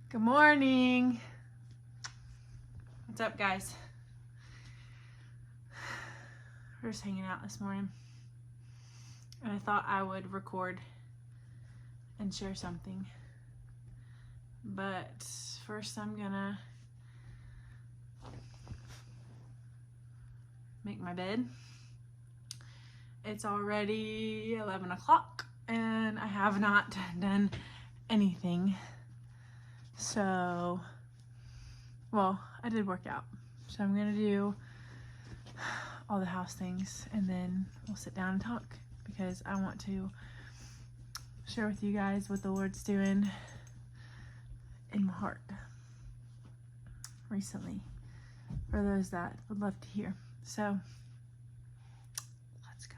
Good morning. What's up, guys? We're just hanging out this morning, and I thought I would record and share something. But first, I'm gonna make my bed. It's already 11 o'clock, and I have not done anything. So, well, I did work out. So I'm gonna do all the house things and then we'll sit down and talk because I want to share with you guys what the Lord's doing in my heart recently for those that would love to hear. So, let's go.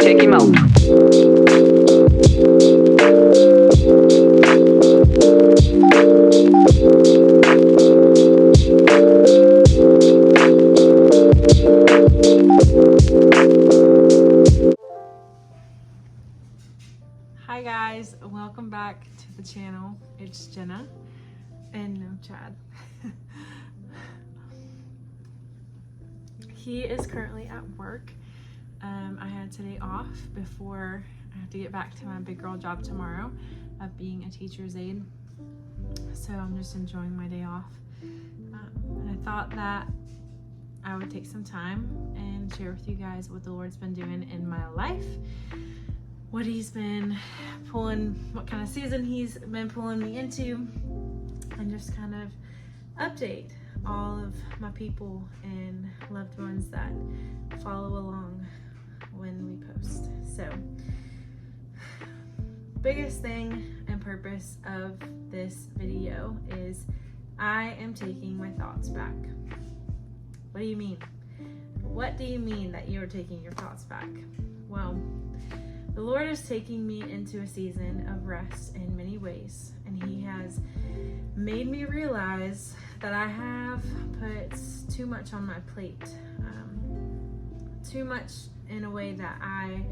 Check him out. Hi guys, welcome back to the channel. It's Jenna and Chad. He is currently at work. I had today off before I have to get back to my big girl job tomorrow of being a teacher's aide. So I'm just enjoying my day off. And I thought that I would take some time and share with you guys what the Lord's been doing in my life, what he's been pulling, what kind of season he's been pulling me into, and just kind of update all of my people and loved ones that follow along when we post. So, biggest thing and purpose of this video is I am taking my thoughts back. What do you mean? What do you mean that you're taking your thoughts back? Well, the Lord is taking me into a season of rest in many ways, and he has made me realize that I have put too much on my plate, too much in a way that I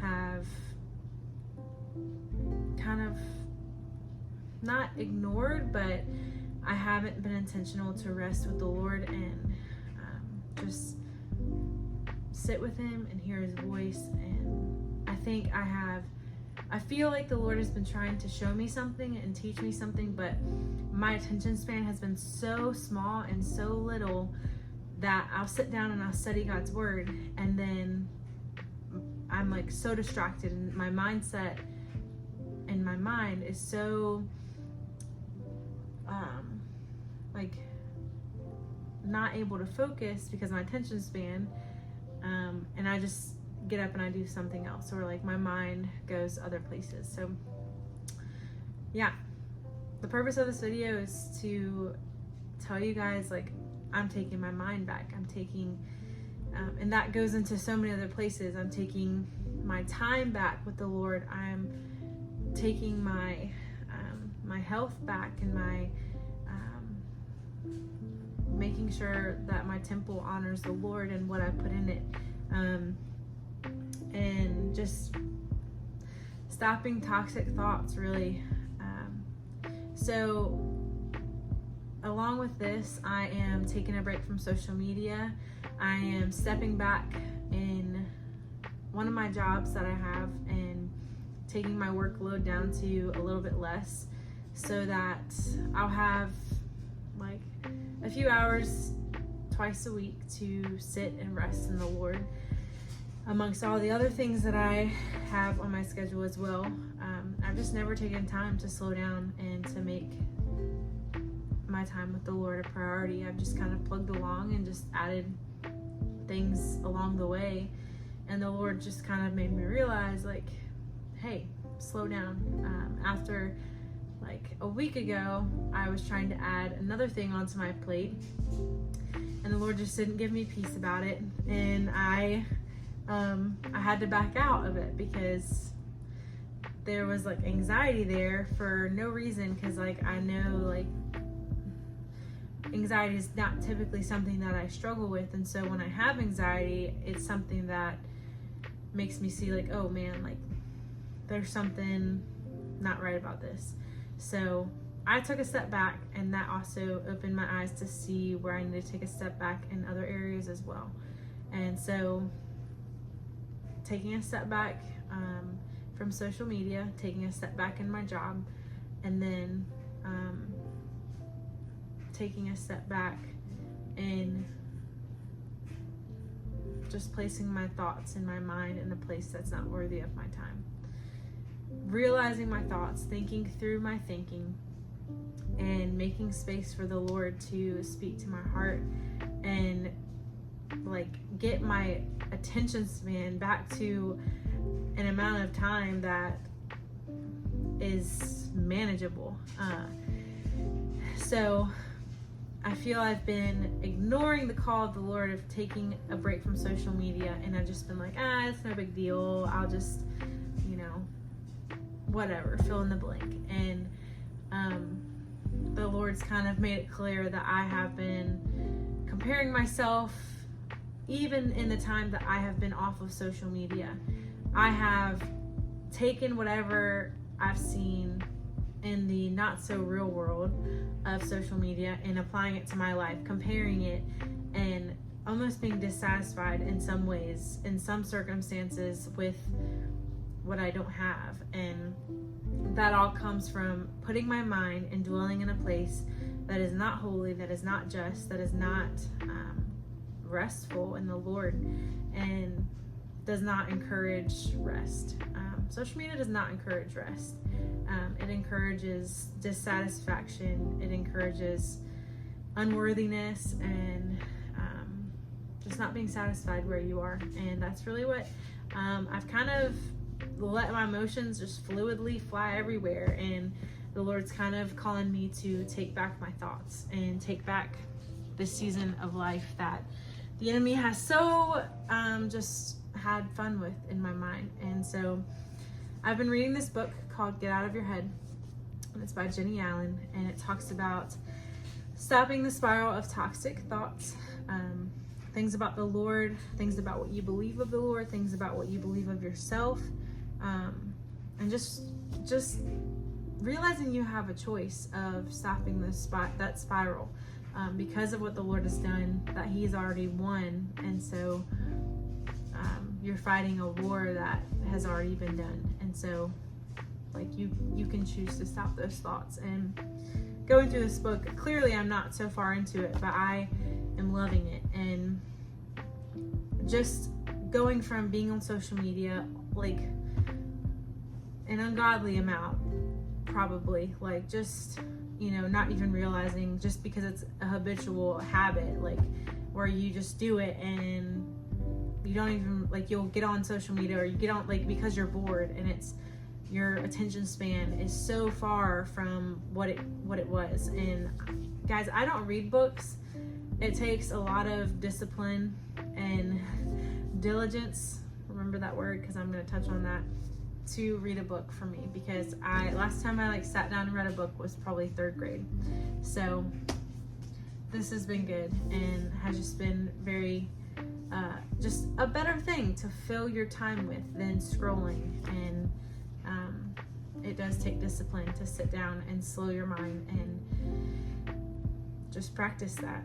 have kind of not ignored, but I haven't been intentional to rest with the Lord and just sit with him and hear his voice. And I think I feel like the Lord has been trying to show me something and teach me something, but my attention span has been so small and so little that I'll sit down and I'll study God's word, and then I'm like so distracted, and my mindset and my mind is so like not able to focus because of my attention span, and I just get up and I do something else, or like my mind goes other places. So yeah, the purpose of this video is to tell you guys, like, I'm taking my mind back. I'm taking and that goes into so many other places. I'm taking my time back with the Lord. I'm taking my my health back, and my making sure that my temple honors the Lord and what I put in it, and just stopping toxic thoughts, really. So along with this, I am taking a break from social media. I am stepping back in one of my jobs that I have and taking my workload down to a little bit less, so that I'll have like a few hours twice a week to sit and rest in the Lord, amongst all the other things that I have on my schedule as well. I've just never taken time to slow down and to make my time with the Lord a priority. I've just kind of plugged along and just added things along the way, and the Lord just kind of made me realize, like, hey, slow down. After like a week ago, I was trying to add another thing onto my plate, and the Lord just didn't give me peace about it, and I had to back out of it because there was like anxiety there for no reason, because like I know like anxiety is not typically something that I struggle with, and so when I have anxiety, it's something that makes me see like, oh man, like there's something not right about this. So I took a step back, and that also opened my eyes to see where I need to take a step back in other areas as well. And so taking a step back from social media, taking a step back in my job, and then taking a step back in just placing my thoughts in my mind in a place that's not worthy of my time. Realizing my thoughts, thinking through my thinking, and making space for the Lord to speak to my heart and like get my attention span back to an amount of time that is manageable. So I feel I've been ignoring the call of the Lord of taking a break from social media, and I've just been like, it's no big deal. I'll just, whatever, fill in the blank. And the Lord's kind of made it clear that I have been comparing myself, even in the time that I have been off of social media. I have taken whatever I've seen in the not so real world of social media and applying it to my life, comparing it, and almost being dissatisfied in some ways, in some circumstances, with what I don't have. And that all comes from putting my mind and dwelling in a place that is not holy, that is not just, that is not restful in the Lord, and does not encourage rest. Social media does not encourage rest. It encourages dissatisfaction. It encourages unworthiness and just not being satisfied where you are. And that's really what I've kind of let my emotions just fluidly fly everywhere. And the Lord's kind of calling me to take back my thoughts and take back this season of life that the enemy has so just had fun with in my mind. And so I've been reading this book called Get Out of Your Head, and it's by Jenny Allen, and it talks about stopping the spiral of toxic thoughts, things about the Lord, things about what you believe of the Lord, things about what you believe of yourself, and just realizing you have a choice of stopping that spiral because of what the Lord has done, that He's already won. And so you're fighting a war that has already been done. And so like you can choose to stop those thoughts. And going through this book, clearly I'm not so far into it, but I am loving it. And just going from being on social media like an ungodly amount, probably, like just not even realizing, just because it's a habitual habit, like where you just do it and you don't even, like, you'll get on social media, or you get on like because you're bored, and it's your attention span is so far from what it was. And guys, I don't read books. It takes a lot of discipline and diligence, remember that word because I'm going to touch on that, to read a book for me, because last time I sat down and read a book was probably 3rd grade. So this has been good and has just been very just a better thing to fill your time with than scrolling. And it does take discipline to sit down and slow your mind and just practice that,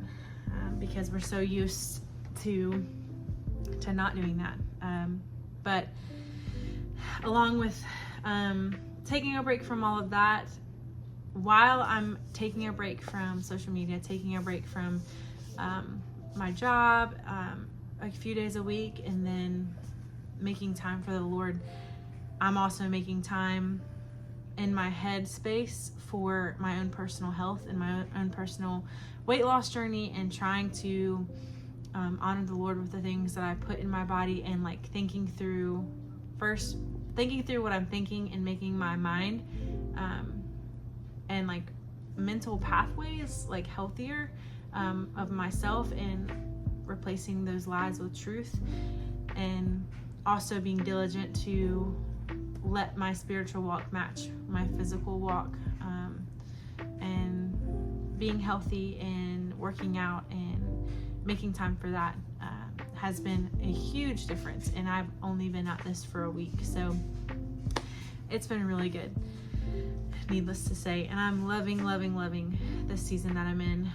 because we're so used to not doing that. But along with taking a break from all of that, while I'm taking a break from social media, taking a break from my job a few days a week, and then making time for the Lord, I'm also making time in my head space for my own personal health and my own personal weight loss journey, and trying to honor the Lord with the things that I put in my body, and thinking through what I'm thinking, and making my mind and mental pathways healthier, of myself and replacing those lies with truth, and also being diligent to let my spiritual walk match my physical walk, and being healthy and working out and making time for that has been a huge difference. And I've only been at this for a week, so it's been really good, needless to say. And I'm loving this season that I'm in,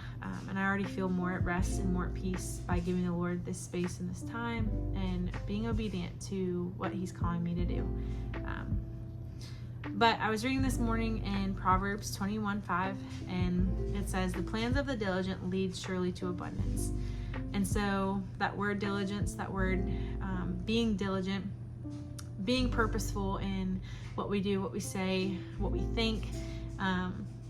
and I already feel more at rest and more at peace by giving the Lord this space and this time and being obedient to what he's calling me to do. But I was reading this morning in Proverbs 21:5, and it says, "The plans of the diligent lead surely to abundance." And so that word diligence, that word being diligent, being purposeful in what we do, what we say, what we think,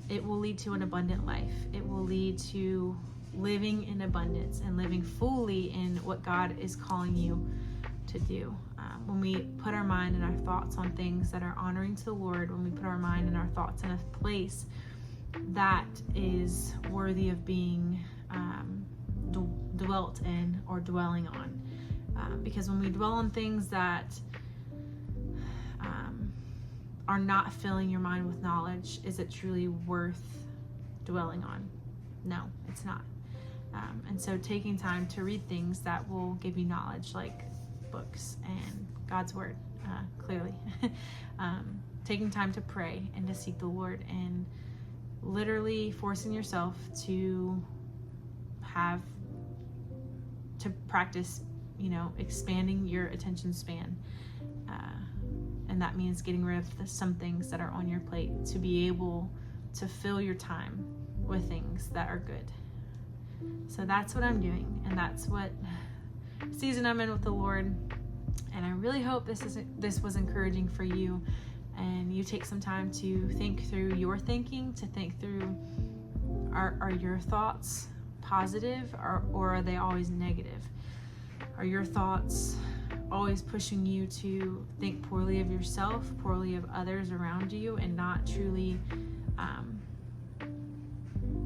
it will lead to an abundant life. It will lead to living in abundance and living fully in what God is calling you to do. When we put our mind and our thoughts on things that are honoring to the Lord, when we put our mind and our thoughts in a place that is worthy of being dwelt in or dwelling on. Because when we dwell on things that are not filling your mind with knowledge, is it truly worth dwelling on? No, it's not. And so taking time to read things that will give you knowledge, like books and God's word, clearly. Taking time to pray and to seek the Lord, and literally forcing yourself to practice, expanding your attention span. And that means getting rid of some things that are on your plate to be able to fill your time with things that are good. So that's what I'm doing, and that's what season I'm in with the Lord. And I really hope this was encouraging for you, and you take some time to think through your thinking, to think through, are your thoughts positive or are they always negative? Are your thoughts always pushing you to think poorly of yourself, poorly of others around you, and not truly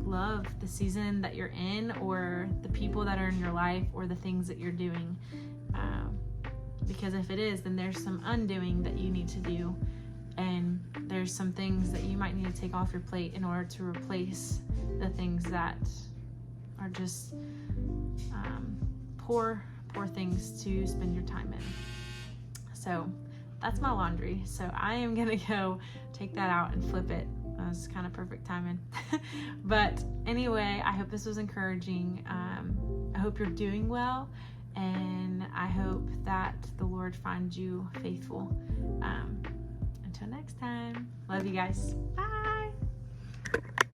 love the season that you're in, or the people that are in your life, or the things that you're doing? Because if it is, then there's some undoing that you need to do, and there's some things that you might need to take off your plate in order to replace the things that are just poor things to spend your time in. So that's my laundry. So I am gonna go take that out and flip it. It's kind of perfect timing. But anyway, I hope this was encouraging. I hope you're doing well, and I hope that the Lord finds you faithful. Until next time, love you guys. Bye.